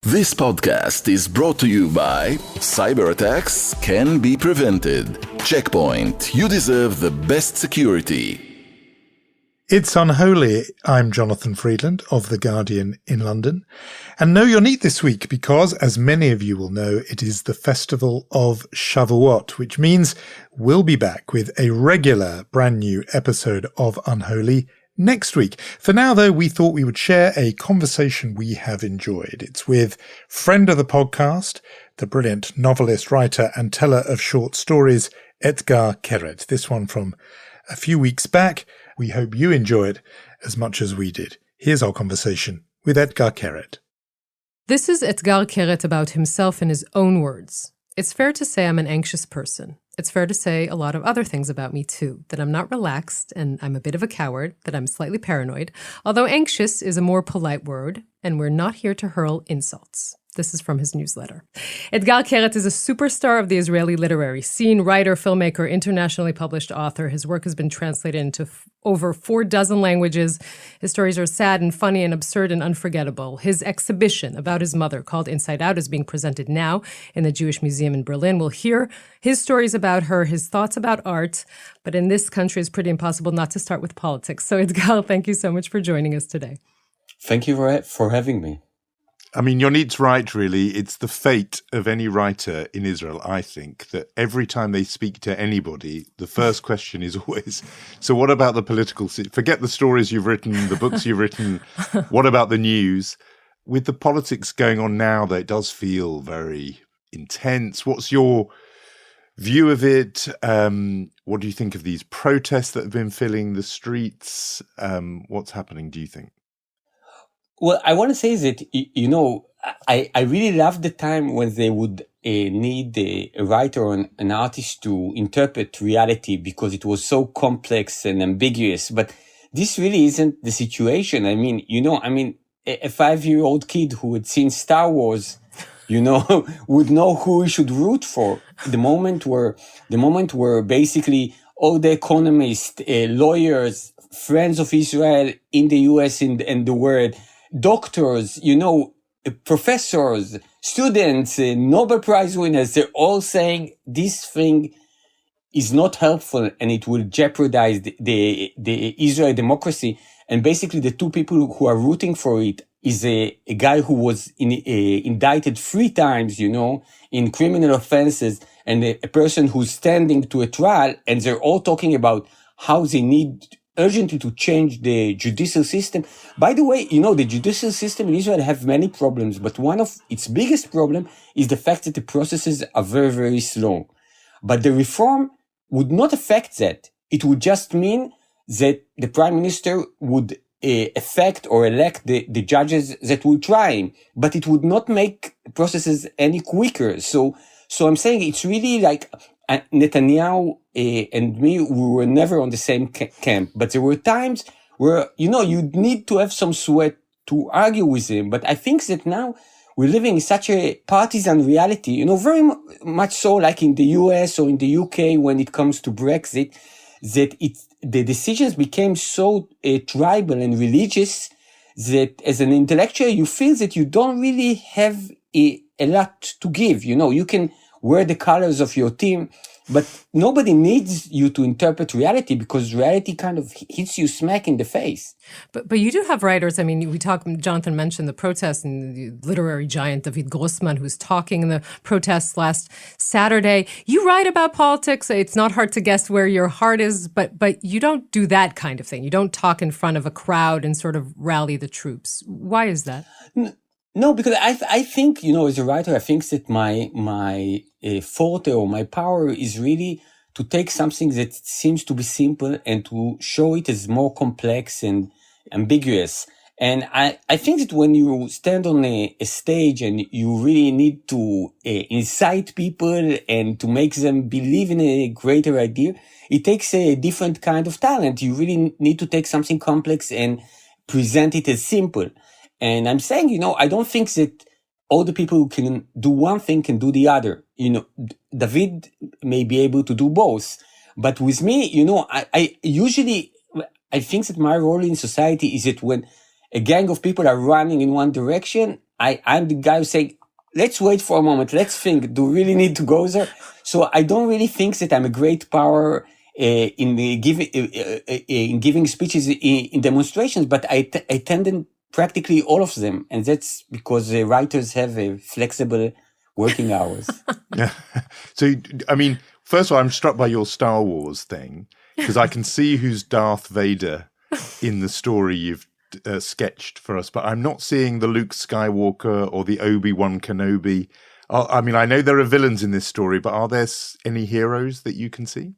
This podcast is brought to you by Cyber attacks can be prevented. Checkpoint, you deserve the best security. It's Unholy. I'm Jonathan Freedland of The Guardian in London. And know you're neat this week because, as many of you will know, it is the festival of Shavuot, which means we'll be back with a regular brand new episode of Unholy next week. For now, though, we thought we would share a conversation we have enjoyed. It's with friend of the podcast, the brilliant novelist, writer and teller of short stories, Etgar Keret. This one from a few weeks back. We hope you enjoy it as much as we did. Here's our conversation with Etgar Keret. This is Etgar Keret about himself in his own words. It's fair to say I'm an anxious person. It's fair to say a lot of other things about me too, that I'm not relaxed and I'm a bit of a coward, that I'm slightly paranoid, although anxious is a more polite word, and we're not here to hurl insults. This is from his newsletter. Etgar Keret is a superstar of the Israeli literary scene, writer, filmmaker, internationally published author. His work has been translated into over 4 languages. His stories are sad and funny and absurd and unforgettable. His exhibition about his mother, called Inside Out, is being presented now in the Jewish Museum in Berlin. We'll hear his stories about her, his thoughts about art, but in this country it's pretty impossible not to start with politics. So Etgar, thank you so much for joining us today. Thank you for having me. I mean, Yonit's right, really. It's the fate of any writer in Israel, I think, that every time they speak to anybody, the first question is always, so what about the political scene? Forget the stories you've written, the books you've written. What about the news? With the politics going on now, that it does feel very intense. What's your view of it? What do you think of these protests that have been filling the streets? What's happening, do you think? Well, I want to say that, I really love the time when they would need a writer or an artist to interpret reality because it was so complex and ambiguous. But this really isn't the situation. I mean, a 5-year-old kid who had seen Star Wars, would know who he should root for. The moment where basically all the economists, lawyers, friends of Israel in the US and the world, doctors, professors, students, Nobel Prize winners, they're all saying this thing is not helpful and it will jeopardize the Israeli democracy. And basically the two people who are rooting for it is a guy who was indicted 3 times, in criminal offenses, and a person who's standing to a trial, and they're all talking about how they need urgently to change the judicial system. By the way, the judicial system in Israel have many problems, but one of its biggest problem is the fact that the processes are very, very slow. But the reform would not affect that. It would just mean that the prime minister would affect or elect the judges that will try him, but it would not make processes any quicker. So I'm saying it's really like Netanyahu and me, we were never on the same camp, but there were times where, you'd need to have some sweat to argue with him. But I think that now we're living in such a partisan reality, very much so like in the US or in the UK when it comes to Brexit, that the decisions became so tribal and religious that as an intellectual, you feel that you don't really have a lot to give. You can wear the colors of your team, but nobody needs you to interpret reality because reality kind of hits you smack in the face. But you do have writers. I mean, Jonathan mentioned the protests and the literary giant David Grossman, who's talking in the protests last Saturday. You write about politics. It's not hard to guess where your heart is, but you don't do that kind of thing. You don't talk in front of a crowd and sort of rally the troops. Why is that? No, because I think, as a writer, I think that my forte or my power is really to take something that seems to be simple and to show it as more complex and ambiguous. And I think that when you stand on a stage and you really need to incite people and to make them believe in a greater idea, it takes a different kind of talent. You really need to take something complex and present it as simple. And I'm saying, I don't think that all the people who can do one thing can do the other. David may be able to do both. But with me, I usually think that my role in society is that when a gang of people are running in one direction, I'm the guy who say, let's wait for a moment. Let's think. Do we really need to go there? So I don't really think that I'm a great power in giving speeches in demonstrations, but I attended practically all of them, and that's because the writers have flexible working hours. Yeah. So, I mean, first of all, I'm struck by your Star Wars thing, because I can see who's Darth Vader in the story you've sketched for us, but I'm not seeing the Luke Skywalker or the Obi-Wan Kenobi. I mean, I know there are villains in this story, but are there any heroes that you can see?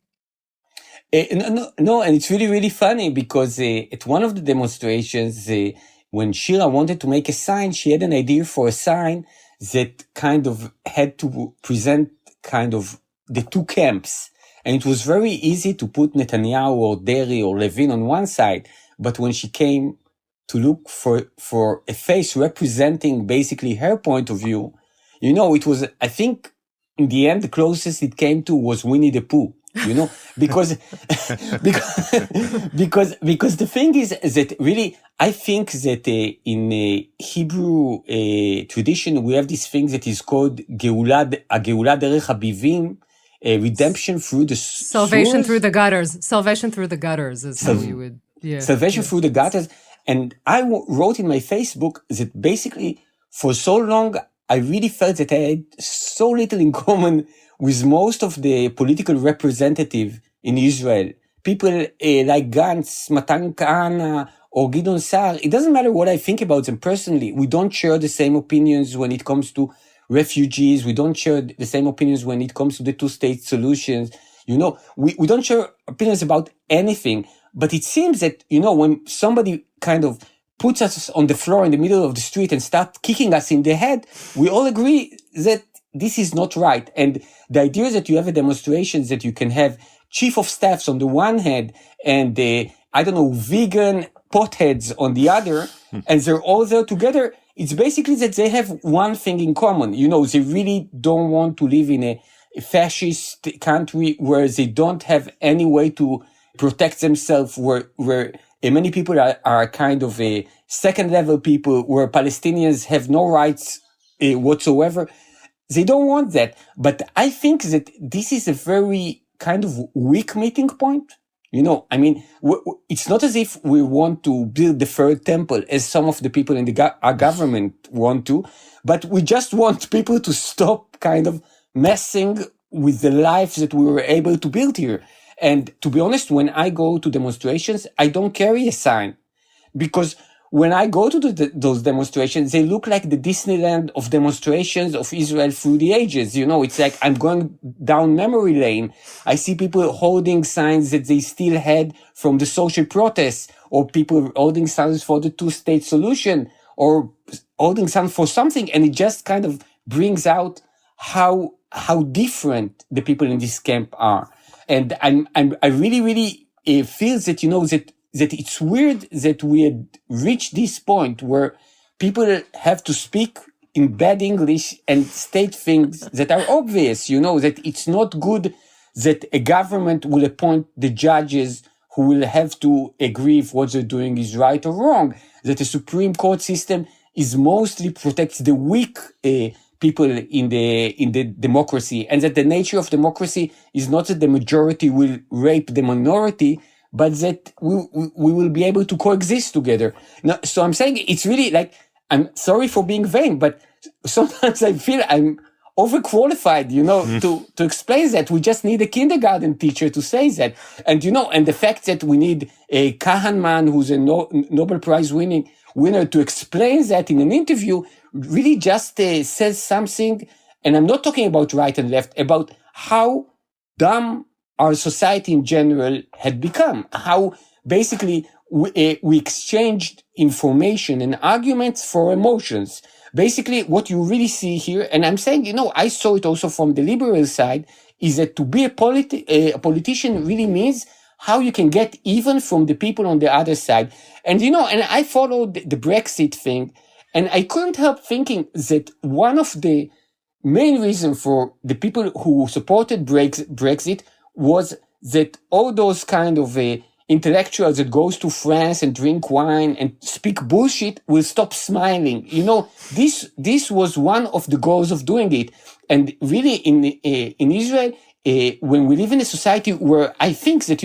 No, and it's really, really funny because at one of the demonstrations, when Shira wanted to make a sign, she had an idea for a sign that kind of had to present kind of the two camps. And it was very easy to put Netanyahu or Deri or Levin on one side. But when she came to look for a face representing basically her point of view, you know, it was, I think, in the end, the closest it came to was Winnie the Pooh. You know, because the thing is that really, I think that in Hebrew tradition, we have this thing that is called Geula derech habivim, redemption through the salvation sewers. through the gutters. Salvation through the gutters is how you would, Salvation through the gutters. And I wrote in my Facebook that basically for so long, I really felt that I had so little in common with most of the political representative in Israel. People like Gantz, Matan Kahana, or Gideon Sa'ar. It doesn't matter what I think about them personally. We don't share the same opinions when it comes to refugees. We don't share the same opinions when it comes to the two-state solutions. You know, we don't share opinions about anything. But it seems that, you know, when somebody kind of puts us on the floor in the middle of the street and start kicking us in the head, we all agree that this is not right. And the idea that you have a demonstration that you can have chief of staffs on the one hand and, vegan potheads on the other, and they're all there together, it's basically that they have one thing in common. You know, they really don't want to live in a fascist country where they don't have any way to protect themselves, where many people are kind of a second level people, where Palestinians have no rights whatsoever. They don't want that. But I think that this is a very kind of weak meeting point. You know, I mean, it's not as if we want to build the third temple as some of the people in our government want to, but we just want people to stop kind of messing with the lives that we were able to build here. And to be honest, when I go to demonstrations, I don't carry a sign, because when I go to those demonstrations, they look like the Disneyland of demonstrations of Israel through the ages. You know, it's like I'm going down memory lane. I see people holding signs that they still had from the social protests, or people holding signs for the two-state solution, or holding signs for something. And it just kind of brings out how different the people in this camp are. And I really, really feel that, you know, that it's weird that we had reached this point where people have to speak in bad English and state things that are obvious, you know, that it's not good that a government will appoint the judges who will have to agree if what they're doing is right or wrong, that the Supreme Court system is mostly protects the weak people in the democracy, and that the nature of democracy is not that the majority will rape the minority, but that we will be able to coexist together. Now, so I'm saying it's really like, I'm sorry for being vain, but sometimes I feel I'm overqualified, you know, to explain that. We just need a kindergarten teacher to say that. And, you know, and the fact that we need a Kahanman who's a Nobel Prize winner to explain that in an interview really just says something. And I'm not talking about right and left, about how dumb our society in general had become, how basically we exchanged information and arguments for emotions. Basically, what you really see here, and I'm saying, you know, I saw it also from the liberal side, is that to be a politician really means how you can get even from the people on the other side. And, you know, and I followed the Brexit thing, and I couldn't help thinking that one of the main reasons for the people who supported Brexit was that all those kind of intellectual that goes to France and drink wine and speak bullshit will stop smiling. This was one of the goals of doing it. And really in Israel, when we live in a society where I think that,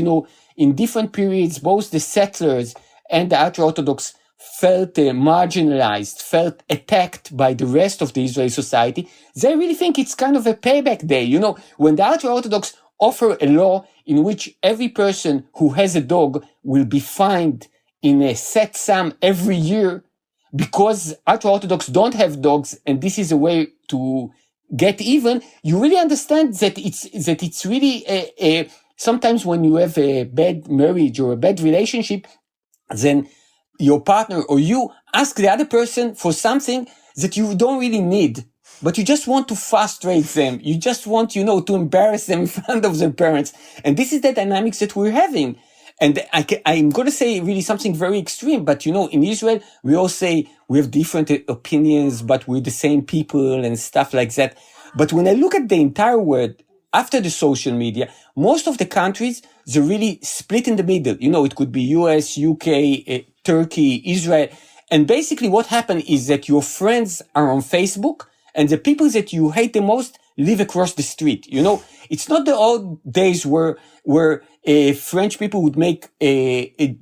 in different periods, both the settlers and the ultra-Orthodox felt marginalized, felt attacked by the rest of the Israeli society, they really think it's kind of a payback day. When the ultra-Orthodox offer a law in which every person who has a dog will be fined in a set sum every year because ultra-Orthodox don't have dogs, and this is a way to get even, you really understand that it's really sometimes when you have a bad marriage or a bad relationship, then your partner or you ask the other person for something that you don't really need, but you just want to frustrate them. You just want, to embarrass them in front of their parents. And this is the dynamics that we're having. And I'm going to say really something very extreme, but in Israel, we all say we have different opinions, but we're the same people and stuff like that. But when I look at the entire world, after the social media, most of the countries, they're really split in the middle. It could be US, UK, Turkey, Israel. And basically what happened is that your friends are on Facebook and the people that you hate the most live across the street. It's not the old days where French people would make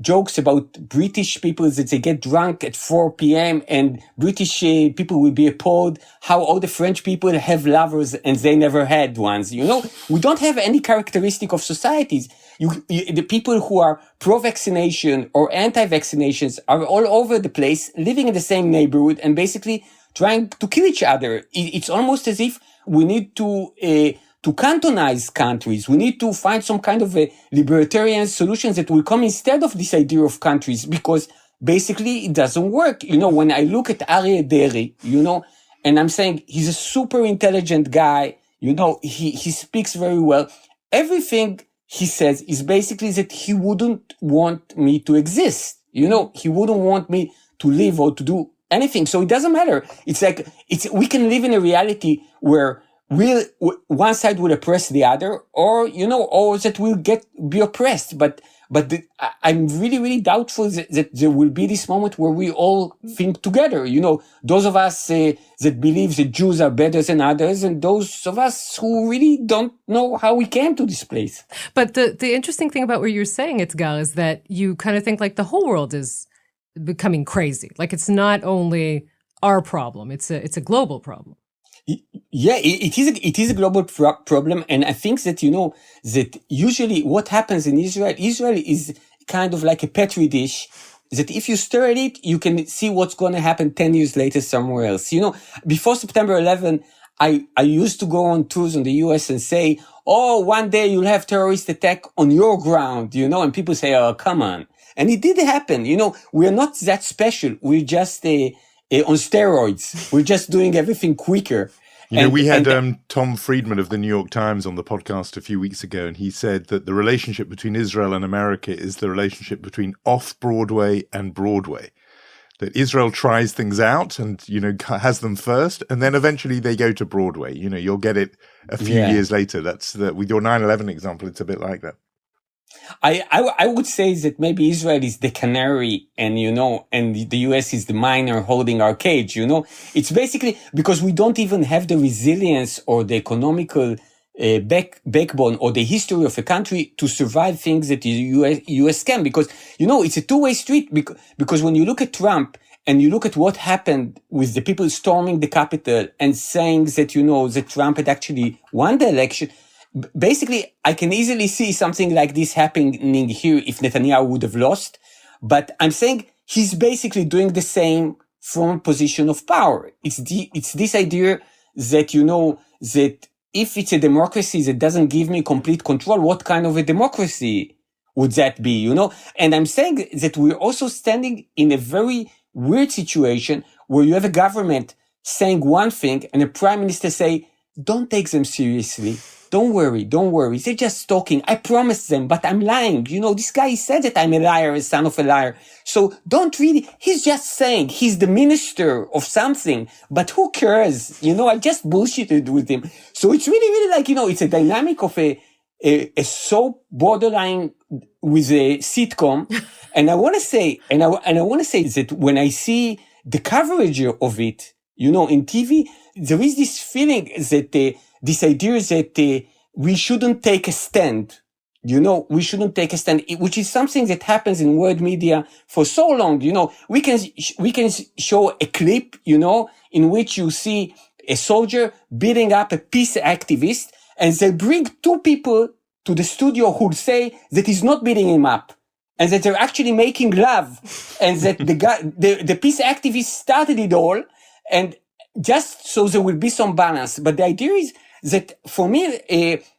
jokes about British people that they get drunk at 4 p.m. and British people will be appalled how all the French people have lovers and they never had ones. We don't have any characteristic of societies. The people who are pro-vaccination or anti-vaccinations are all over the place, living in the same neighborhood and basically trying to kill each other. It's almost as if we need to cantonize countries. We need to find some kind of a libertarian solutions that will come instead of this idea of countries, because basically it doesn't work. When I look at Aryeh Deri, and I'm saying he's a super intelligent guy, he speaks very well. Everything he says is basically that he wouldn't want me to exist. He wouldn't want me to live or to do anything. So it doesn't matter. We can live in a reality where one side will oppress the other, or that will be oppressed. But I'm really, really doubtful that there will be this moment where we all think together. Those of us that believe that Jews are better than others, and those of us who really don't know how we came to this place. But the interesting thing about what you're saying, Etgar, is that you kind of think like the whole world is becoming crazy. Like it's not only our problem; it's a global problem. Yeah, it is a global problem. And I think that, that usually what happens in Israel is kind of like a petri dish that if you stir at it, you can see what's going to happen 10 years later somewhere else. Before September 11, I used to go on tours in the US and say, one day you'll have terrorist attack on your ground, and people say, oh, come on. And it did happen. We're not that special. We're just on steroids. We're just doing everything quicker. We had Tom Friedman of the New York Times on the podcast a few weeks ago, and he said that the relationship between Israel and America is the relationship between off-Broadway and Broadway. That Israel tries things out and, has them first, and then eventually they go to Broadway. You'll get it a few years later. That's with your 9/11 example, it's a bit like that. I would say that maybe Israel is the canary and, and the US is the miner holding our cage, It's basically because we don't even have the resilience or the economical backbone or the history of a country to survive things that the US can. Because, it's a two-way street because when you look at Trump and you look at what happened with the people storming the Capitol and saying that, that Trump had actually won the election, basically, I can easily see something like this happening here if Netanyahu would have lost. But I'm saying he's basically doing the same from a position of power. It's this idea that, that if it's a democracy that doesn't give me complete control, what kind of a democracy would that be, And I'm saying that we're also standing in a very weird situation where you have a government saying one thing and a prime minister say, don't take them seriously. Don't worry. They're just talking. I promised them, but I'm lying. This guy said that I'm a liar, a son of a liar. So he's just saying he's the minister of something, but who cares? I just bullshitted with him. So it's really, really like, it's a dynamic of a a soap borderline with a sitcom. And I want to say, and I want to say that when I see the coverage of it, in TV, there is this feeling that this idea that we shouldn't take a stand. We shouldn't take a stand, which is something that happens in world media for so long. We can show a clip, in which you see a soldier beating up a peace activist, and they bring two people to the studio who say that he's not beating him up, and that they're actually making love, and that the peace activist started it all, and just so there will be some balance. But the idea is that for me,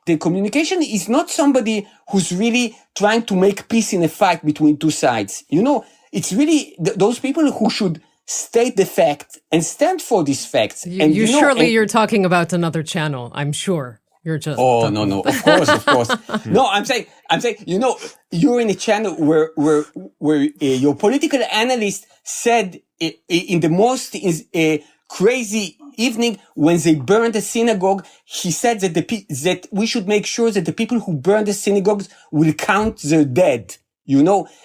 the communication is not somebody who's really trying to make peace in a fight between two sides. It's really those people who should state the fact and stand for these facts. You're talking about another channel, I'm sure. You're just no, of course. No, I'm saying, you're in a channel where your political analyst said in the most crazy evening when they burned the synagogue, he said that we should make sure that the people who burned the synagogues will count their dead.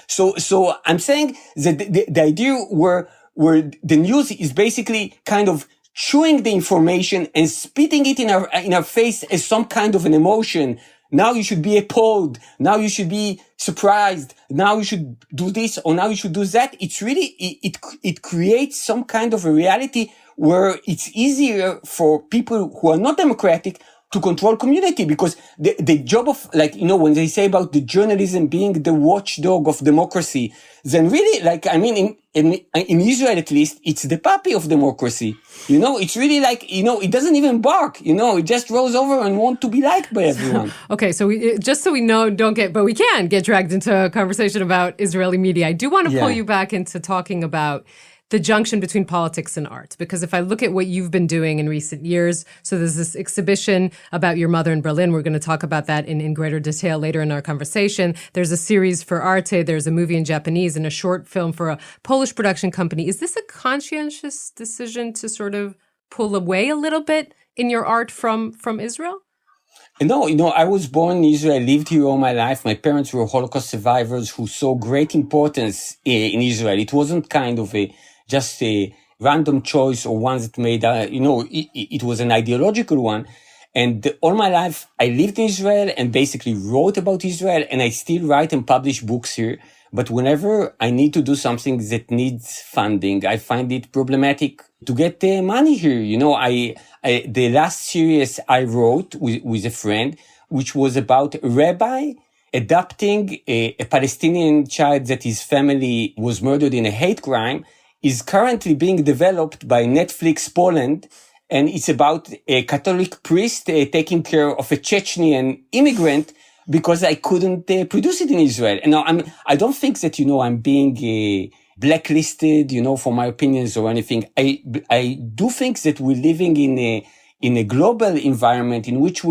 So I'm saying that the idea where the news is basically kind of chewing the information and spitting it in our face as some kind of an emotion. Now you should be appalled. Now you should be surprised. Now you should do this, or now you should do that. It's really, it creates some kind of a reality where it's easier for people who are not democratic to control community, because the job of, when they say about the journalism being the watchdog of democracy, then really, in Israel at least, it's the puppy of democracy. It's really it doesn't even bark, it just rolls over and wants to be liked by everyone. Okay, so we know, but we can get dragged into a conversation about Israeli media. I do want to pull you back into talking about the junction between politics and art. Because if I look at what you've been doing in recent years, so there's this exhibition about your mother in Berlin. We're going to talk about that in greater detail later in our conversation. There's a series for Arte. There's a movie in Japanese and a short film for a Polish production company. Is this a conscientious decision to sort of pull away a little bit in your art from Israel? No, I was born in Israel, lived here all my life. My parents were Holocaust survivors who saw great importance in Israel. It wasn't kind of just a random choice or one that made, it was an ideological one. And all my life, I lived in Israel and basically wrote about Israel, and I still write and publish books here. But whenever I need to do something that needs funding, I find it problematic to get money here. The last series I wrote with a friend, which was about a rabbi adopting a Palestinian child that his family was murdered in a hate crime, is currently being developed by Netflix Poland. And it's about a Catholic priest taking care of a Chechnyan immigrant, because I couldn't produce it in Israel. And now I don't think that, I'm being blacklisted, for my opinions or anything. I do think that we're living in a global environment in which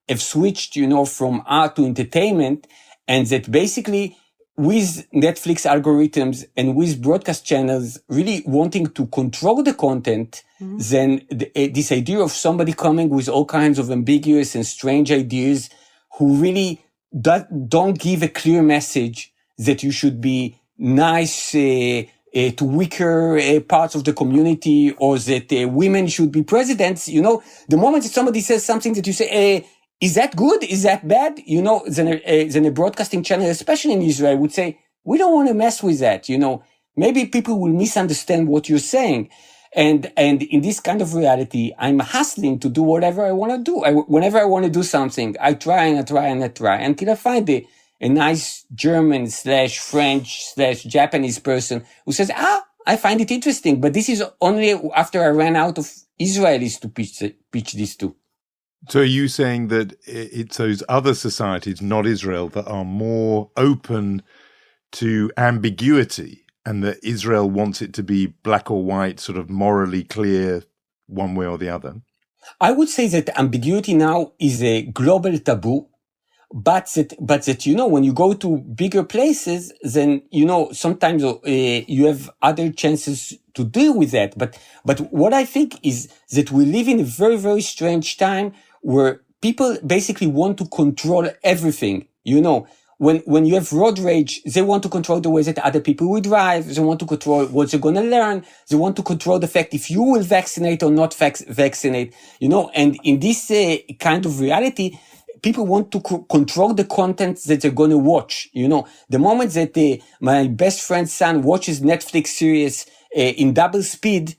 have switched, from art to entertainment, and that basically with Netflix algorithms and with broadcast channels really wanting to control the content, then this idea of somebody coming with all kinds of ambiguous and strange ideas who really don't give a clear message that you should be nice to weaker parts of the community, or that women should be presidents. The moment that somebody says something that you say, is that good? Is that bad? Then a broadcasting channel, especially in Israel, would say, we don't want to mess with that. Maybe people will misunderstand what you're saying. And in this kind of reality, I'm hustling to do whatever I want to do. Whenever I want to do something, I try until I find a nice German / French / Japanese person who says, I find it interesting, but this is only after I ran out of Israelis to pitch this to. So are you saying that it's those other societies, not Israel, that are more open to ambiguity, and that Israel wants it to be black or white, sort of morally clear one way or the other? I would say that ambiguity now is a global taboo, but that, when you go to bigger places, then, sometimes you have other chances to deal with that. But what I think is that we live in a very, very strange time where people basically want to control everything. When you have road rage, they want to control the way that other people will drive. They want to control what they're going to learn. They want to control the fact if you will vaccinate or not vaccinate, and in this kind of reality, people want to control the content that they're going to watch. The moment that my best friend's son watches Netflix series in double speed,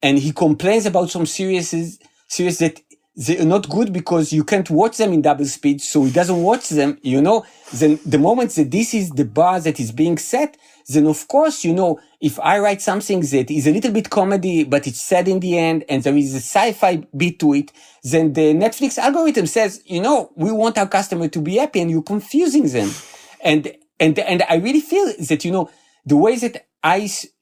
and he complains about some series that they're not good because you can't watch them in double speed, so he doesn't watch them, then the moment that this is the bar that is being set, then of course, if I write something that is a little bit comedy, but it's sad in the end, and there is a sci-fi beat to it, then the Netflix algorithm says, we want our customer to be happy, and you're confusing them. And I really feel that, the way that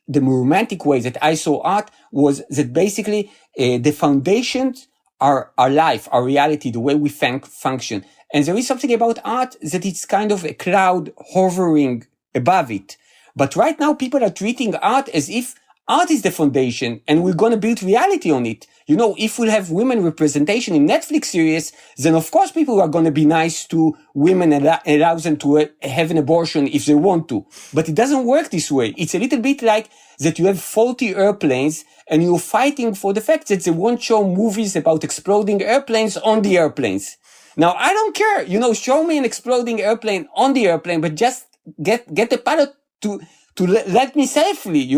the romantic way that I saw art was that basically the foundations are our life, our reality, the way we function. And there is something about art that it's kind of a cloud hovering above it. But right now people are treating art as if art is the foundation and we're going to build reality on it. If we have women representation in Netflix series, then of course people are going to be nice to women and allow them to have an abortion if they want to. But it doesn't work this way. It's a little bit like that you have faulty airplanes and you're fighting for the fact that they won't show movies about exploding airplanes on the airplanes. Now, I don't care, show me an exploding airplane on the airplane, but just get the pilot to let me safely,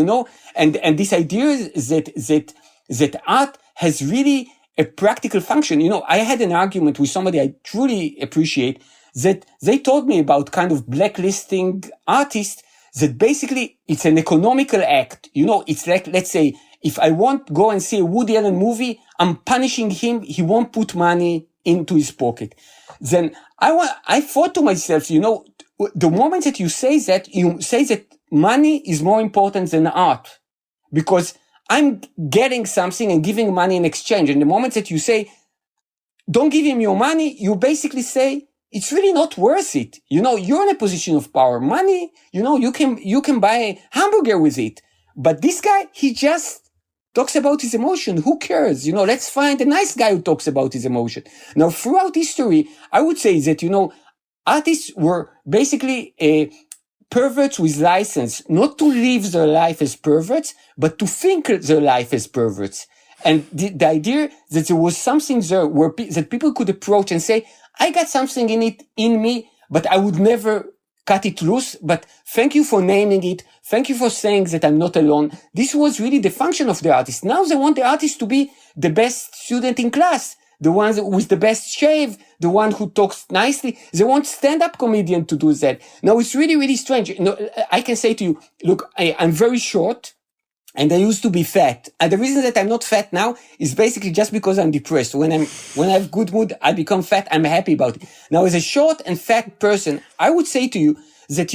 and this idea is that art has really a practical function. I had an argument with somebody I truly appreciate that they told me about kind of blacklisting artists, that basically it's an economical act. It's like, let's say, if I want to go and see a Woody Allen movie, I'm punishing him. He won't put money into his pocket. Then I thought to myself, the moment that you say that money is more important than art, because I'm getting something and giving money in exchange. And the moment that you say, don't give him your money, you basically say, it's really not worth it. You're in a position of power. Money, you can buy a hamburger with it. But this guy, he just talks about his emotion. Who cares? Let's find a nice guy who talks about his emotion. Now, throughout history, I would say that, artists were basically perverts with license, not to live their life as perverts, but to think their life as perverts. And the idea that there was something there that people could approach and say, I got something in me, but I would never cut it loose. But thank you for naming it. Thank you for saying that I'm not alone. This was really the function of the artist. Now they want the artist to be the best student in class, the one with the best shave, the one who talks nicely. They want stand-up comedian to do that. Now it's really, really strange. I can say to you, look, I'm very short. And I used to be fat. And the reason that I'm not fat now is basically just because I'm depressed. When I have good mood, I become fat. I'm happy about it. Now, as a short and fat person, I would say to you that,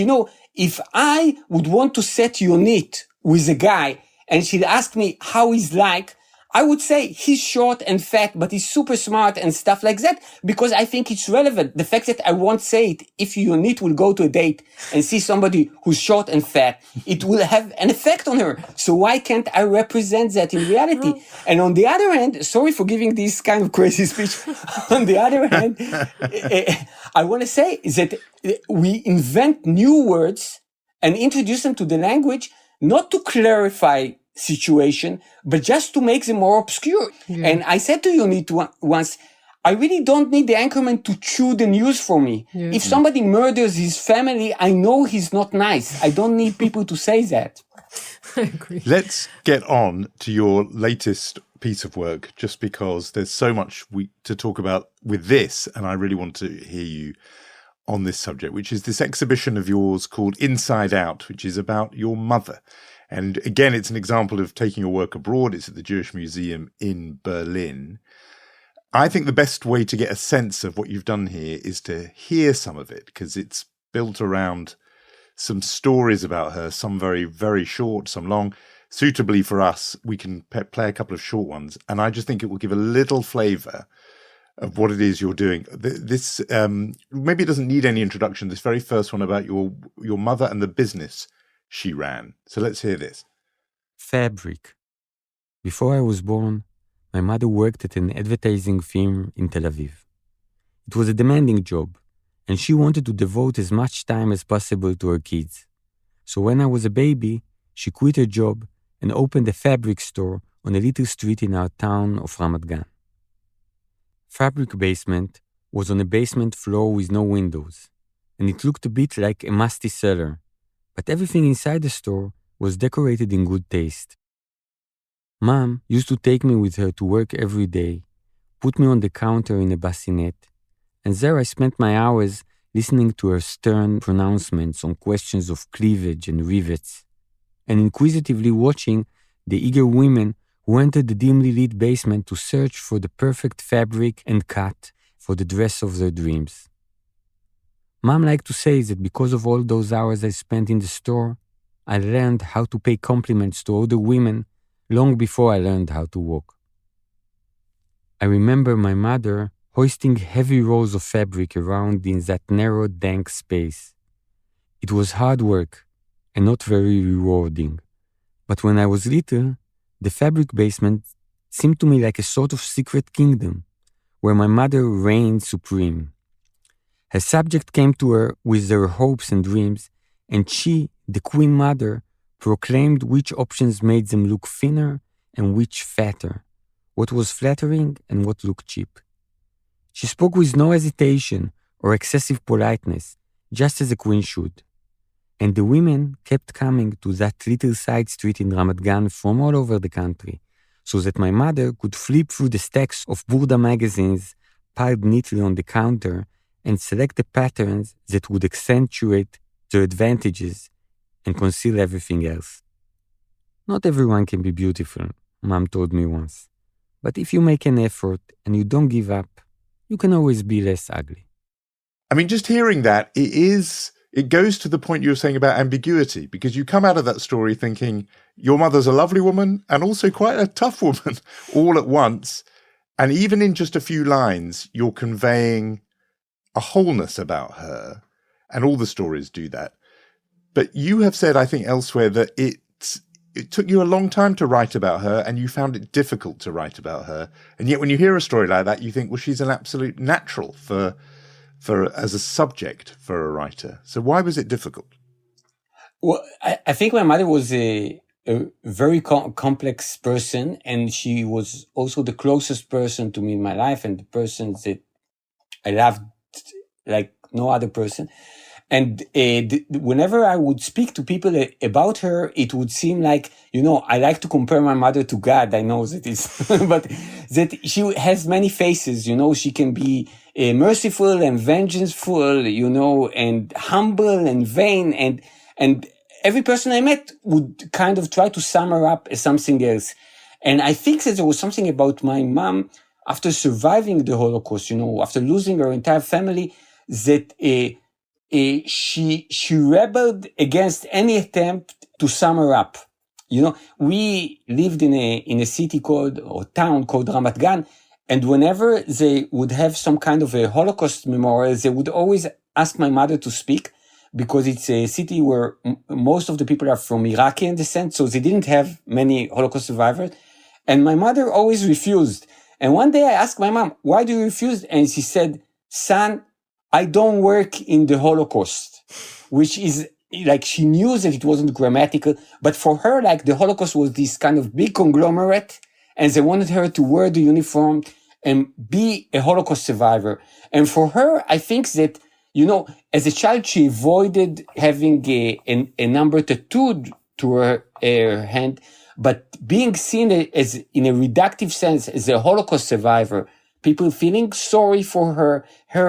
if I would want to set unit with a guy and she'd ask me how he's like, I would say he's short and fat, but he's super smart and stuff like that, because I think it's relevant. The fact that I won't say it, if you need will go to a date and see somebody who's short and fat, it will have an effect on her. So why can't I represent that in reality? And on the other hand, sorry for giving this kind of crazy speech. On the other hand, I want to say that we invent new words and introduce them to the language, not to clarify situation, but just to make them more obscure. Yeah. And I said to Yonit once, I really don't need the anchorman to chew the news for me. Yeah. If somebody murders his family, I know he's not nice. I don't need people to say that. I agree. Let's get on to your latest piece of work, just because there's so much to talk about with this, and I really want to hear you on this subject, which is this exhibition of yours called Inside Out, which is about your mother. And again, it's an example of taking your work abroad. It's at the Jewish Museum in Berlin. I think the best way to get a sense of what you've done here is to hear some of it, because it's built around some stories about her, some very, very short, some long. Suitably for us, we can play a couple of short ones. And I just think it will give a little flavor of what it is you're doing. This maybe it doesn't need any introduction. This very first one about your mother and the business she ran. So let's hear this. Fabric. Before I was born, my mother worked at an advertising firm in Tel Aviv. It was a demanding job, and she wanted to devote as much time as possible to her kids. So when I was a baby, she quit her job and opened a fabric store on a little street in our town of Ramat Gan. Fabric basement was on a basement floor with no windows, and it looked a bit like a musty cellar, but everything inside the store was decorated in good taste. Mom used to take me with her to work every day, put me on the counter in a bassinet, and there I spent my hours listening to her stern pronouncements on questions of cleavage and rivets, and inquisitively watching the eager women who entered the dimly lit basement to search for the perfect fabric and cut for the dress of their dreams. Mom liked to say that because of all those hours I spent in the store, I learned how to pay compliments to other women long before I learned how to walk. I remember my mother hoisting heavy rolls of fabric around in that narrow, dank space. It was hard work and not very rewarding, but when I was little, the fabric basement seemed to me like a sort of secret kingdom where my mother reigned supreme. Her subject came to her with their hopes and dreams, and she, the queen mother, proclaimed which options made them look thinner and which fatter, what was flattering and what looked cheap. She spoke with no hesitation or excessive politeness, just as a queen should. And the women kept coming to that little side street in Ramat Gan from all over the country, so that my mother could flip through the stacks of Burda magazines piled neatly on the counter and select the patterns that would accentuate their advantages and conceal everything else. Not everyone can be beautiful, Mom told me once. But if you make an effort and you don't give up, you can always be less ugly. I mean, just hearing that, it goes to the point you were saying about ambiguity, because you come out of that story thinking your mother's a lovely woman and also quite a tough woman all at once. And even in just a few lines, you're conveying a wholeness about her. And all the stories do that. But you have said, I think elsewhere, that it took you a long time to write about her and you found it difficult to write about her. And yet when you hear a story like that, you think, well, she's an absolute natural for as a subject for a writer. So why was it difficult? Well, I think my mother was a very complex person, and she was also the closest person to me in my life and the person that I loved like no other person. And whenever I would speak to people about her, it would seem like, I like to compare my mother to God. I know that it's, but that she has many faces, she can be merciful and vengeful, and humble and vain. And every person I met would kind of try to sum her up as something else. And I think that there was something about my mom after surviving the Holocaust, after losing her entire family, that, she rebelled against any attempt to sum her up. We lived in a city or town called Ramat Gan, and whenever they would have some kind of a Holocaust memorial, they would always ask my mother to speak, because it's a city where most of the people are from Iraqi descent, so they didn't have many Holocaust survivors. And my mother always refused. And one day I asked my mom, why do you refuse? And she said, son, I don't work in the Holocaust, which is like, she knew that it wasn't grammatical, but for her, like, the Holocaust was this kind of big conglomerate, and they wanted her to wear the uniform and be a Holocaust survivor. And for her, I think that, as a child, she avoided having a number tattooed to her hand, but being seen as, in a reductive sense, as a Holocaust survivor, people feeling sorry for her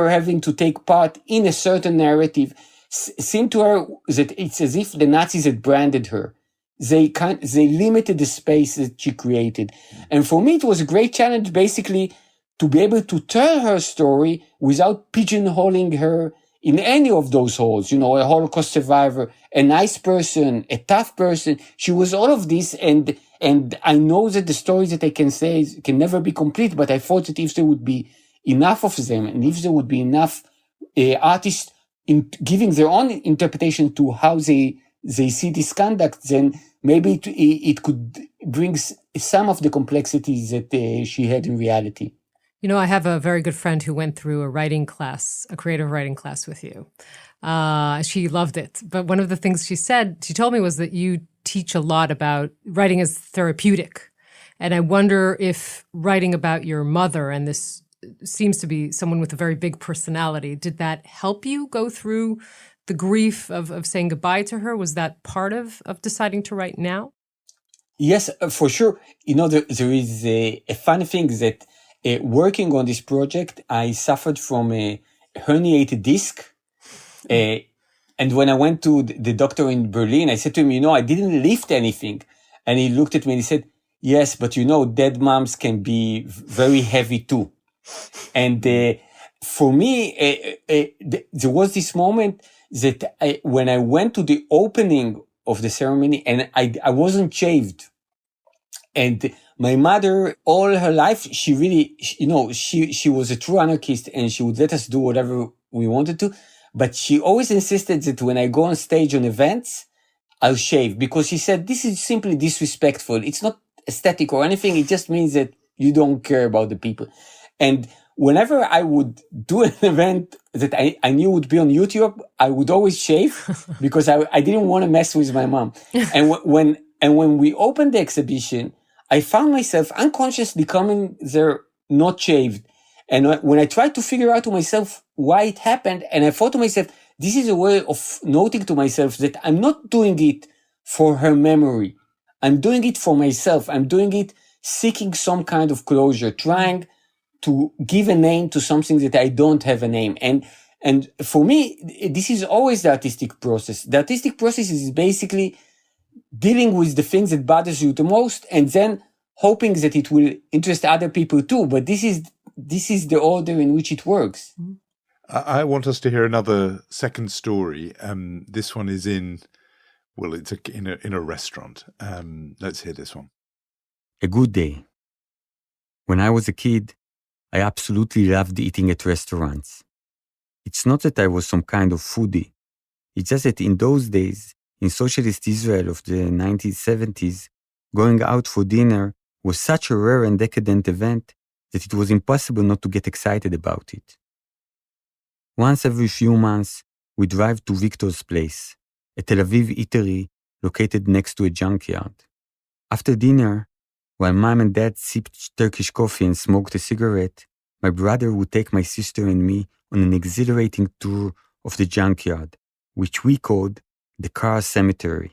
having to take part in a certain narrative, seemed to her that it's as if the Nazis had branded her. They limited the space that she created. And for me, it was a great challenge, basically, to be able to tell her story without pigeonholing her in any of those holes. A Holocaust survivor, a nice person, a tough person. She was all of this, and I know that the stories that I can say can never be complete, but I thought that if there would be enough of them, and if there would be enough artists in giving their own interpretation to how they see this conduct, then maybe it could bring some of the complexities that she had in reality. You know, I have a very good friend who went through a writing class, a creative writing class with you. She loved it. But one of the things she told me was that you teach a lot about writing as therapeutic. And I wonder if writing about your mother, and this seems to be someone with a very big personality, did that help you go through the grief of saying goodbye to her? Was that part of deciding to write now? Yes, for sure. You know, there is a funny thing that working on this project, I suffered from a herniated disc. And when I went to the doctor in Berlin, I said to him, I didn't lift anything. And he looked at me and he said, yes, but dead moms can be very heavy too. And for me, there was this moment that when I went to the opening of the ceremony and I wasn't shaved. And my mother, all her life, she really, she was a true anarchist and she would let us do whatever we wanted to. But she always insisted that when I go on stage on events, I'll shave because she said, this is simply disrespectful. It's not aesthetic or anything. It just means that you don't care about the people. And whenever I would do an event that I knew would be on YouTube, I would always shave because I didn't want to mess with my mom. And when we opened the exhibition, I found myself unconsciously coming there not shaved. And when I tried to figure out to myself why it happened, and I thought to myself, this is a way of noting to myself that I'm not doing it for her memory. I'm doing it for myself. I'm doing it seeking some kind of closure, trying to give a name to something that I don't have a name. And for me, this is always the artistic process. The artistic process is basically dealing with the things that bothers you the most and then hoping that it will interest other people too. But this is the order in which it works. I want us to hear another second story. This one is in a restaurant. Let's hear this one. A good day. When I was a kid, I absolutely loved eating at restaurants. It's not that I was some kind of foodie. It's just that in those days, in socialist Israel of the 1970s, going out for dinner was such a rare and decadent event that it was impossible not to get excited about it. Once every few months, we drive to Victor's place, a Tel Aviv eatery located next to a junkyard. After dinner, while Mom and Dad sipped Turkish coffee and smoked a cigarette, my brother would take my sister and me on an exhilarating tour of the junkyard, which we called the car cemetery.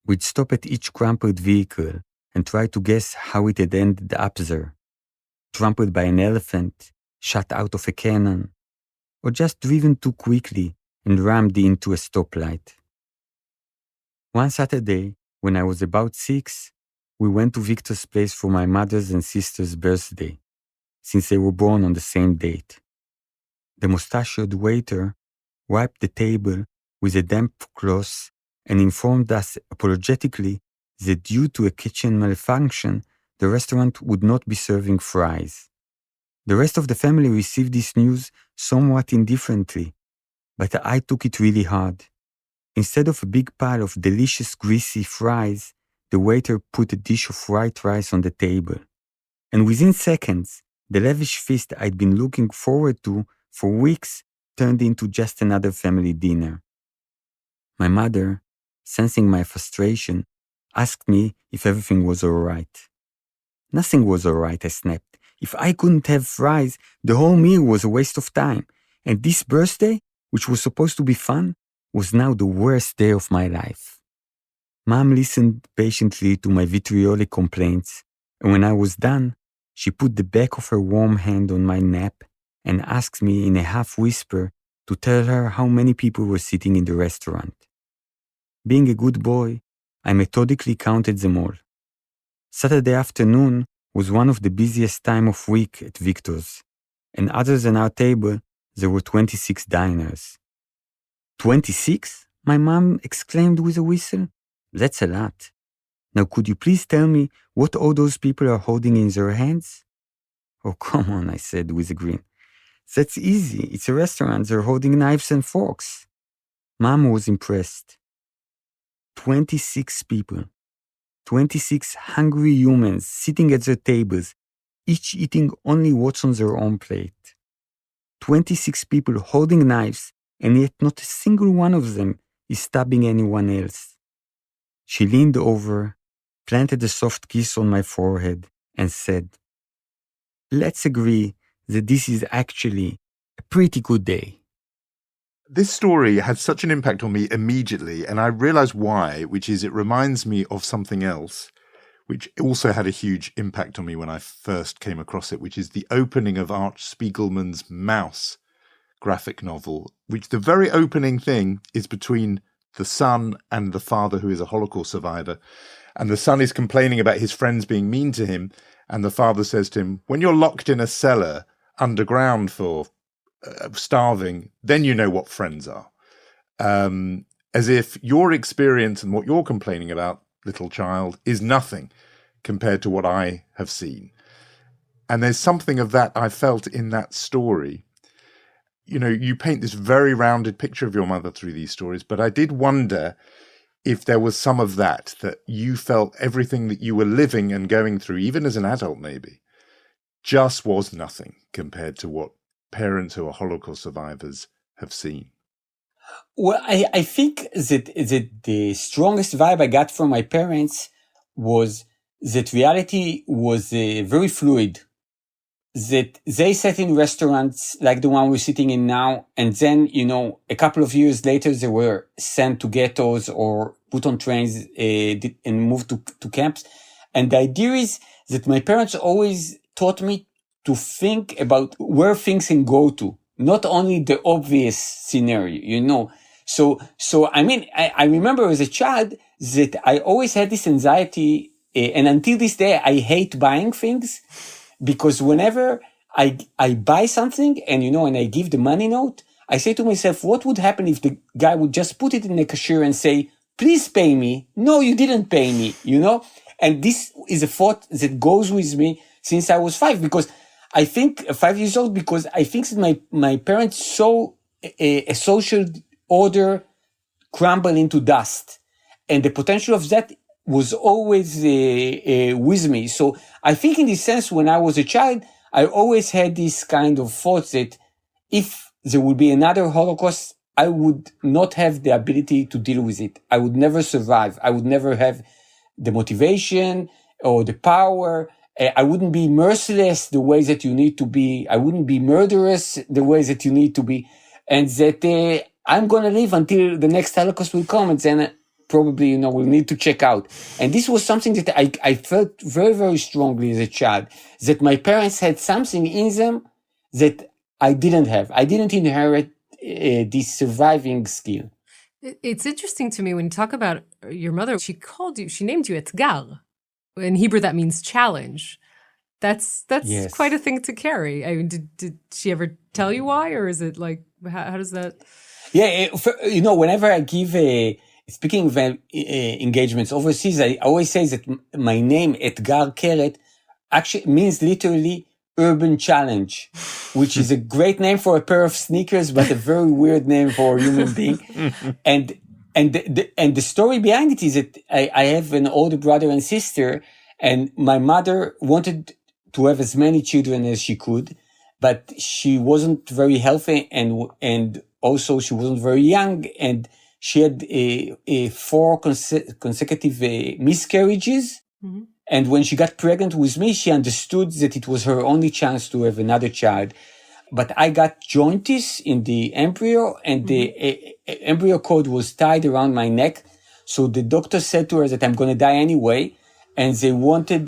We'd stop at each crumpled vehicle and try to guess how it had ended up there. Trampled by an elephant, shot out of a cannon, or just driven too quickly and rammed into a stoplight. One Saturday, when I was about 6, we went to Victor's place for my mother's and sister's birthday, since they were born on the same date. The mustachioed waiter wiped the table with a damp cloth and informed us apologetically that due to a kitchen malfunction, the restaurant would not be serving fries. The rest of the family received this news somewhat indifferently, but I took it really hard. Instead of a big pile of delicious greasy fries, the waiter put a dish of white rice on the table. And within seconds, the lavish feast I'd been looking forward to for weeks turned into just another family dinner. My mother, sensing my frustration, asked me if everything was all right. Nothing was all right, I snapped. If I couldn't have fries, the whole meal was a waste of time. And this birthday, which was supposed to be fun, was now the worst day of my life. Mom listened patiently to my vitriolic complaints, and when I was done, she put the back of her warm hand on my nap and asked me in a half-whisper to tell her how many people were sitting in the restaurant. Being a good boy, I methodically counted them all. Saturday afternoon was one of the busiest time of week at Victor's, and other than our table, there were 26 diners. 26? My mom exclaimed with a whistle. That's a lot. Now could you please tell me what all those people are holding in their hands? Oh, come on, I said with a grin. That's easy. It's a restaurant. They're holding knives and forks. Mom was impressed. 26 people. 26 hungry humans sitting at their tables, each eating only what's on their own plate. 26 people holding knives, and yet not a single one of them is stabbing anyone else. She leaned over, planted a soft kiss on my forehead, and said, "Let's agree that this is actually a pretty good day." This story had such an impact on me immediately, and I realized why, which is it reminds me of something else, which also had a huge impact on me when I first came across it, which is the opening of Art Spiegelman's Mouse graphic novel, which the very opening thing is between the son and the father, who is a Holocaust survivor. And the son is complaining about his friends being mean to him. And the father says to him, when you're locked in a cellar underground for starving, then you know what friends are. As if your experience and what you're complaining about, little child, is nothing compared to what I have seen. And there's something of that I felt in that story. You know, you paint this very rounded picture of your mother through these stories, but I did wonder if there was some of that you felt everything that you were living and going through, even as an adult maybe, just was nothing compared to what parents who are Holocaust survivors have seen. Well, I think that the strongest vibe I got from my parents was that reality was very fluid. That they sat in restaurants like the one we're sitting in now, and then, you know, a couple of years later, they were sent to ghettos or put on trains and moved to camps. And the idea is that my parents always taught me to think about where things can go to, not only the obvious scenario, you know. So I mean, I remember as a child that I always had this anxiety, and until this day, I hate buying things. Because whenever I buy something and, you know, and I give the money note, I say to myself, what would happen if the guy would just put it in the cashier and say, please pay me. No, you didn't pay me, you know? And this is a thought that goes with me since I was 5, because I think 5 years old, because I think that my parents saw a social order crumble into dust, and the potential of that was always with me. So I think in this sense, when I was a child, I always had this kind of thought that if there would be another Holocaust, I would not have the ability to deal with it. I would never survive. I would never have the motivation or the power. I wouldn't be merciless the way that you need to be. I wouldn't be murderous the way that you need to be. And that I'm going to live until the next Holocaust will come, and then probably, you know, we'll need to check out. And this was something that I felt very, very strongly as a child, that my parents had something in them that I didn't have. I didn't inherit this surviving skill. It's interesting to me when you talk about your mother, she named you Etgar. In Hebrew, that means challenge. That's Yes. quite a thing to carry. I mean, did she ever tell you why, or is it like, how does that? Yeah, you know, whenever I give speaking of engagements overseas, I always say that my name, Etgar Keret, actually means literally urban challenge, which is a great name for a pair of sneakers, but a very weird name for a human being. And the story behind it is that I have an older brother and sister, and my mother wanted to have as many children as she could, but she wasn't very healthy, and also she wasn't very young, and she had 4 consecutive miscarriages. Mm-hmm. And when she got pregnant with me, she understood that it was her only chance to have another child. But I got jaundice in the embryo, and the embryo cord was tied around my neck. So the doctor said to her that I'm going to die anyway. And they wanted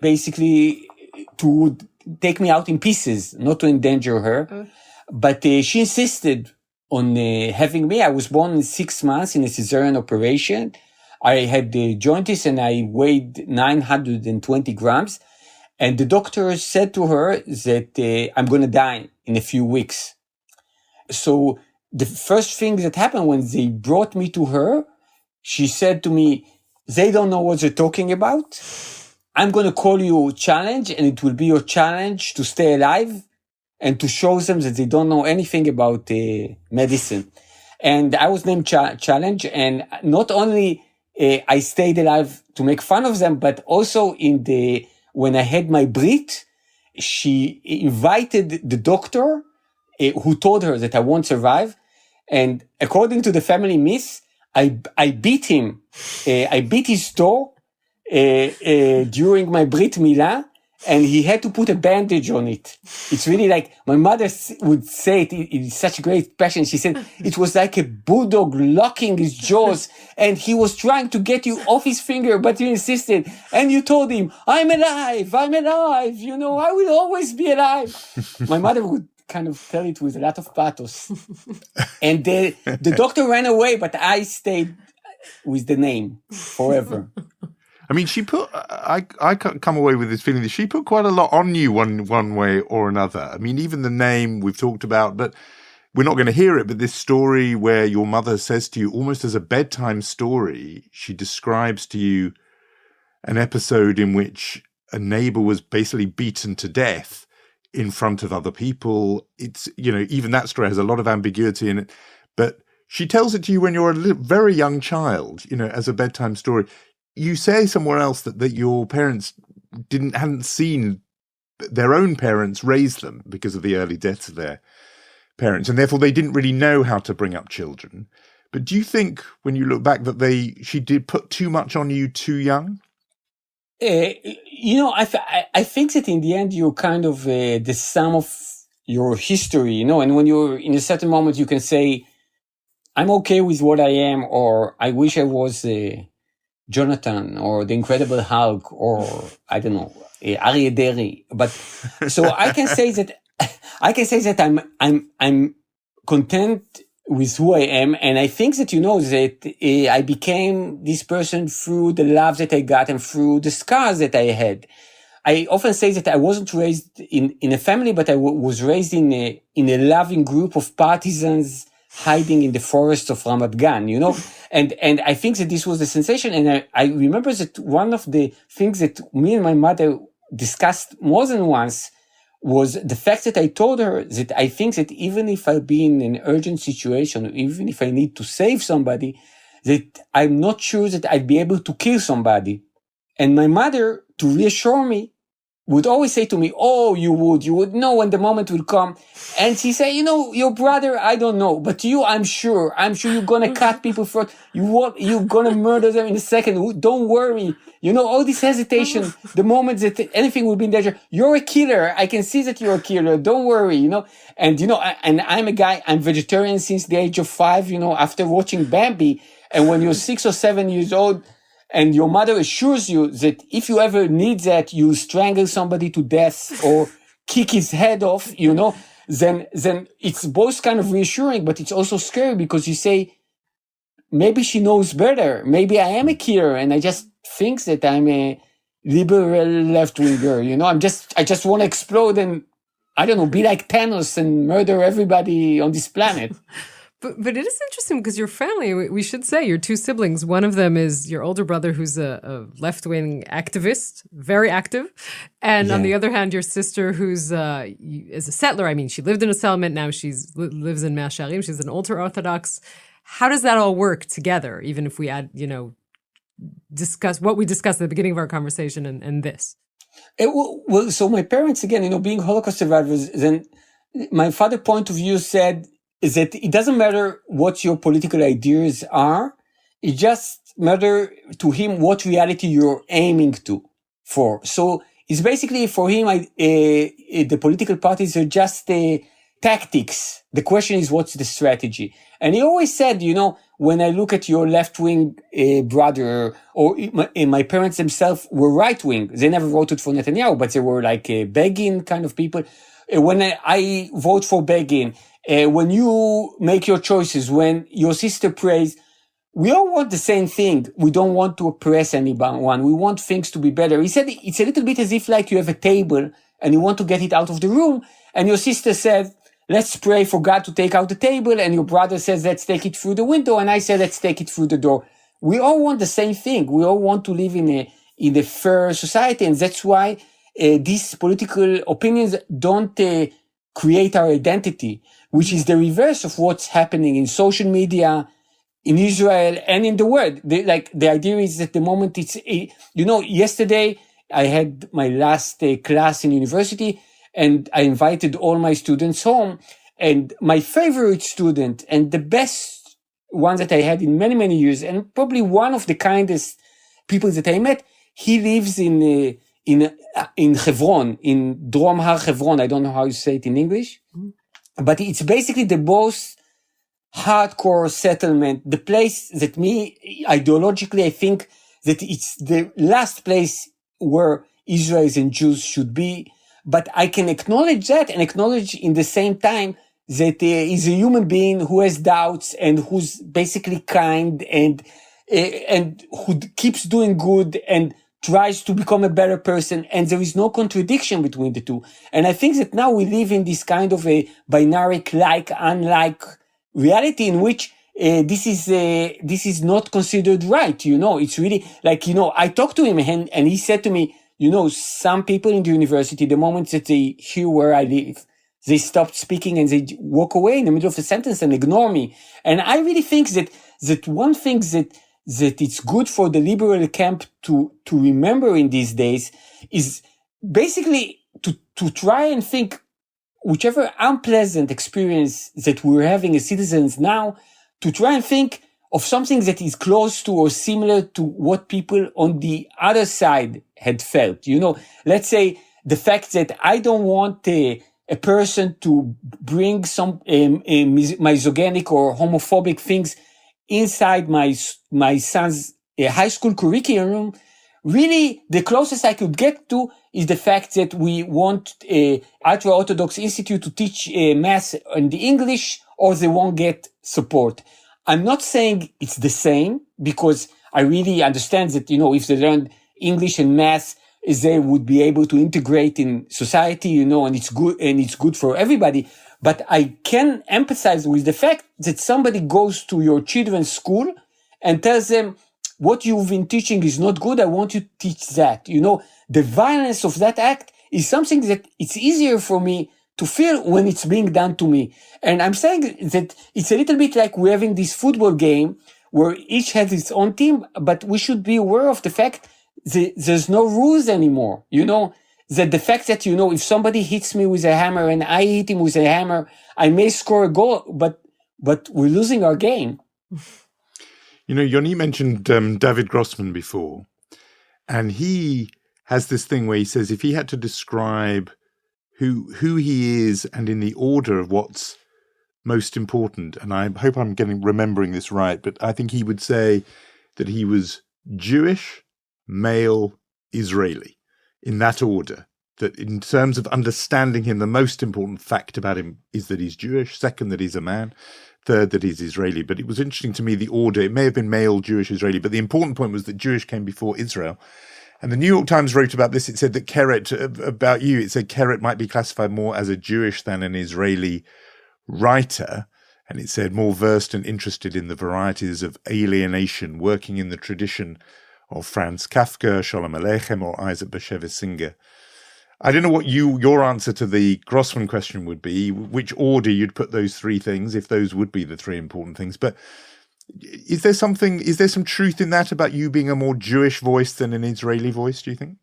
basically to take me out in pieces, not to endanger her. But she insisted on having me. I was born in 6 months in a cesarean operation. I had the jaundice and I weighed 920 grams. And the doctor said to her that I'm going to die in a few weeks. So the first thing that happened when they brought me to her, she said to me, they don't know what they're talking about. I'm going to call you challenge, and it will be your challenge to stay alive and to show them that they don't know anything about medicine. And I was named Challenge, and not only I stayed alive to make fun of them, but also when I had my brit, she invited the doctor who told her that I won't survive. And according to the family myth, I beat him. I beat his toe during my Brit Milah, and he had to put a bandage on it. It's really like, my mother would say it in such great passion. She said it was like a bulldog locking his jaws, and he was trying to get you off his finger, but you insisted. And you told him, I'm alive, I will always be alive. My mother would kind of tell it with a lot of pathos. And the doctor ran away, but I stayed with the name forever. I mean, I come away with this feeling that she put quite a lot on you one way or another. I mean, even the name we've talked about, but we're not going to hear it. But this story where your mother says to you, almost as a bedtime story, she describes to you an episode in which a neighbor was basically beaten to death in front of other people. It's, even that story has a lot of ambiguity in it. But she tells it to you when you're a very young child, as a bedtime story. You say somewhere else that your parents hadn't seen their own parents raise them because of the early deaths of their parents, and therefore they didn't really know how to bring up children. But do you think, when you look back, that she did put too much on you too young? I think that in the end you're kind of the sum of your history, and when you're in a certain moment you can say, I'm okay with what I am, or I wish I was Jonathan, or the Incredible Hulk, or I don't know, Aryeh Deri. But so I can say that I'm content with who I am, and I think that that I became this person through the love that I got and through the scars that I had. I often say that I wasn't raised in a family, but I was raised in a loving group of partisans hiding in the forests of Ramat Gan, and I think that this was the sensation. And I remember that one of the things that me and my mother discussed more than once was the fact that I told her that I think that even if I'll be in an urgent situation, even if I need to save somebody, that I'm not sure that I'd be able to kill somebody. And my mother, to reassure me, would always say to me, oh, you would know when the moment will come. And she say, your brother, I don't know, but you, I'm sure you're going to cut people throat. You're going to murder them in a second. Don't worry. All this hesitation, the moment that anything will be in danger. You're a killer. I can see that you're a killer. Don't worry, And, and I'm a guy, I'm vegetarian since the age of 5, after watching Bambi. And when you're 6 or 7 years old, and your mother assures you that if you ever need that, you strangle somebody to death or kick his head off, then it's both kind of reassuring, but it's also scary because you say, maybe she knows better. Maybe I am a killer and I just think that I'm a liberal left-winger. I just want to explode and, I don't know, be like Thanos and murder everybody on this planet. But it is interesting because your family, we should say, your two siblings, one of them is your older brother who's a left-wing activist, very active. And on the other hand, your sister who's is a settler. I mean, she lived in a settlement. Now she lives in Mea Shearim. She's an ultra-Orthodox. How does that all work together, even if we add, discuss what we discussed at the beginning of our conversation and this? Well, so my parents, again, being Holocaust survivors, then my father's point of view said, is that it doesn't matter what your political ideas are. It just matters to him what reality you're aiming for. So it's basically for him, the political parties are just tactics. The question is, what's the strategy? And he always said, when I look at your left-wing brother, or my parents themselves were right-wing. They never voted for Netanyahu, but they were like Begin kind of people. When I vote for Begin, when you make your choices, when your sister prays, we all want the same thing. We don't want to oppress anyone. We want things to be better. He said it's a little bit as if like you have a table and you want to get it out of the room. And your sister said, let's pray for God to take out the table. And your brother says, let's take it through the window. And I said, let's take it through the door. We all want the same thing. We all want to live in a fair society. And that's why these political opinions don't create our identity, which is the reverse of what's happening in social media, in Israel, and in the world. The idea is that the moment yesterday, I had my last class in university, and I invited all my students home. And my favorite student and the best one that I had in many, many years, and probably one of the kindest people that I met, he lives in Hebron, in Drom Har Hebron. I don't know how you say it in English, but it's basically the most hardcore settlement, the place that ideologically, I think that it's the last place where Israelis and Jews should be. But I can acknowledge that and acknowledge in the same time that he's a human being who has doubts and who's basically kind and who keeps doing good and tries to become a better person. And there is no contradiction between the two. And I think that now we live in this kind of a binary unlike reality in which this is not considered right. It's really like, I talked to him and he said to me, some people in the university, the moment that they hear where I live, they stop speaking and they walk away in the middle of a sentence and ignore me. And I really think that one thing that it's good for the liberal camp to remember in these days is basically to try and think whichever unpleasant experience that we're having as citizens now, to try and think of something that is close to or similar to what people on the other side had felt. Let's say the fact that I don't want a person to bring some misogynic or homophobic things inside my son's high school curriculum. Really, the closest I could get to is the fact that we want ultra-Orthodox institute to teach math and the English, or they won't get support. I'm not saying it's the same, because I really understand that, if they learn English and math, they would be able to integrate in society, and it's good for everybody. But I can empathize with the fact that somebody goes to your children's school and tells them, what you've been teaching is not good. I want you to teach that. The violence of that act is something that it's easier for me to feel when it's being done to me. And I'm saying that it's a little bit like we're having this football game where each has its own team, but we should be aware of the fact that there's no rules anymore. That the fact that, if somebody hits me with a hammer and I hit him with a hammer, I may score a goal, but we're losing our game. Yoni mentioned David Grossman before, and he has this thing where he says if he had to describe who he is and in the order of what's most important, and I hope I'm remembering this right, but I think he would say that he was Jewish, male, Israeli, in that order. That in terms of understanding him, the most important fact about him is that he's Jewish, second, that he's a man, third, that he's Israeli. But it was interesting to me, the order. It may have been male, Jewish, Israeli, but the important point was that Jewish came before Israel. And the New York Times wrote about this. It said that Keret, about you, it said Keret might be classified more as a Jewish than an Israeli writer. And it said more versed and interested in the varieties of alienation, working in the tradition of Franz Kafka, Sholem Aleichem, or Isaac Bashevis Singer. I don't know what your answer to the Grossman question would be, which order you'd put those three things, if those would be the three important things. But is there some truth in that about you being a more Jewish voice than an Israeli voice, do you think?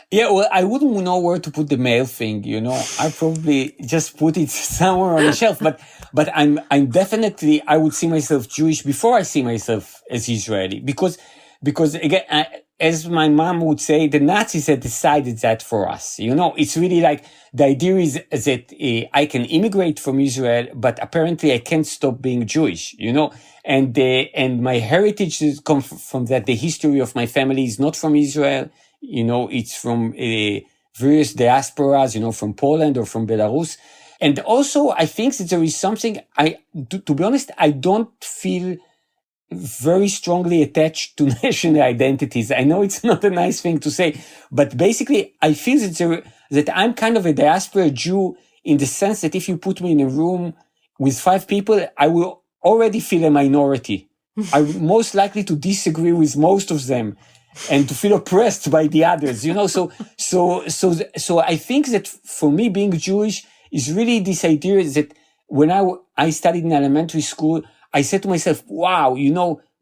Yeah, well, I wouldn't know where to put the male thing, I probably just put it somewhere on the shelf, but I'm definitely, I would see myself Jewish before I see myself as Israeli, because again, as my mom would say, the Nazis had decided that for us. It's really like the idea is that I can immigrate from Israel, but apparently I can't stop being Jewish, and my heritage comes from that. The history of my family is not from Israel. It's from various diasporas, from Poland or from Belarus. And also, I think that there is something, to be honest, I don't feel very strongly attached to national identities. I know it's not a nice thing to say, but basically I feel that I'm kind of a diaspora Jew in the sense that if you put me in a room with 5 people, I will already feel a minority. I'm most likely to disagree with most of them and to feel oppressed by the others, So I think that for me, being Jewish is really this idea that when I studied in elementary school, I said to myself, wow,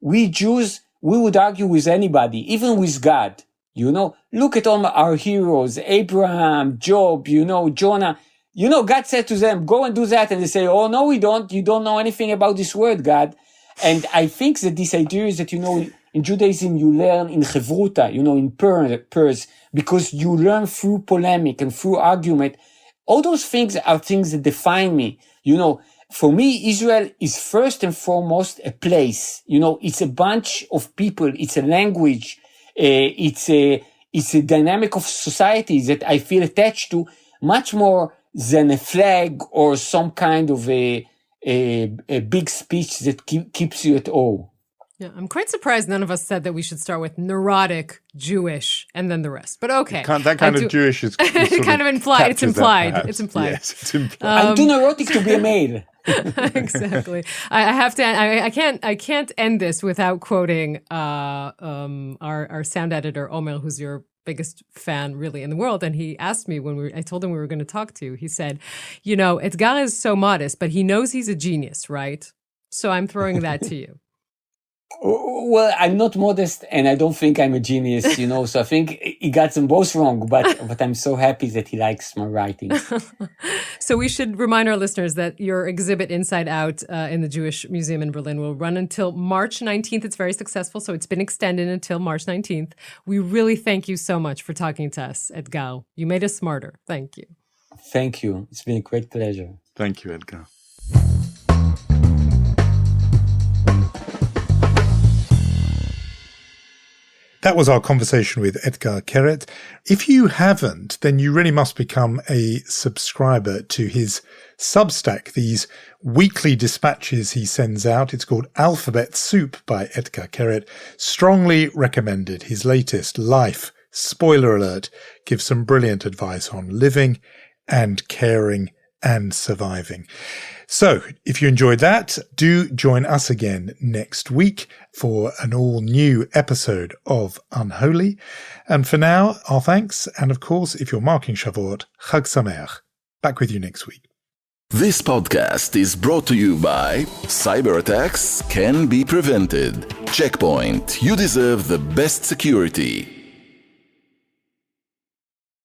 we Jews, we would argue with anybody, even with God. Look at all our heroes, Abraham, Job, Jonah. God said to them, go and do that. And they say, oh, no, we don't. You don't know anything about this word, God. And I think that this idea is that, in Judaism, you learn in chevruta, in pairs, because you learn through polemic and through argument. All those things are things that define me. For me, Israel is first and foremost a place. It's a bunch of people. It's a language. It's a dynamic of society that I feel attached to much more than a flag or some kind of a big speech that keeps you at awe. Yeah, I'm quite surprised none of us said that we should start with neurotic, Jewish, and then the rest. But okay. That kind of Jewish is kind of implied. It's implied. It's implied. Yes, it's implied. I'm too neurotic to be a male. Exactly. I have to. I can't end this without quoting our sound editor Omer, who's your biggest fan really in the world. And he asked me I told him we were going to talk to you. He said, Etgar is so modest, but he knows he's a genius, right? So I'm throwing that to you. Well, I'm not modest and I don't think I'm a genius, so I think he got them both wrong, but I'm so happy that he likes my writing. So we should remind our listeners that your exhibit Inside Out in the Jewish Museum in Berlin will run until March 19th. It's very successful, so it's been extended until March 19th. We really thank you so much for talking to us, Etgar. You made us smarter. Thank you. Thank you. It's been a great pleasure. Thank you, Etgar. That was our conversation with Etgar Keret. If you haven't, then you really must become a subscriber to his Substack, these weekly dispatches he sends out. It's called Alphabet Soup by Etgar Keret. Strongly recommended. His latest, Life, spoiler alert, gives some brilliant advice on living and caring and surviving. So, if you enjoyed that, do join us again next week for an all-new episode of Unholy. And for now, our thanks, and of course, if you're marking Shavuot, Chag Sameach. Back with you next week. This podcast is brought to you by Cyber attacks can be prevented. Checkpoint. You deserve the best security.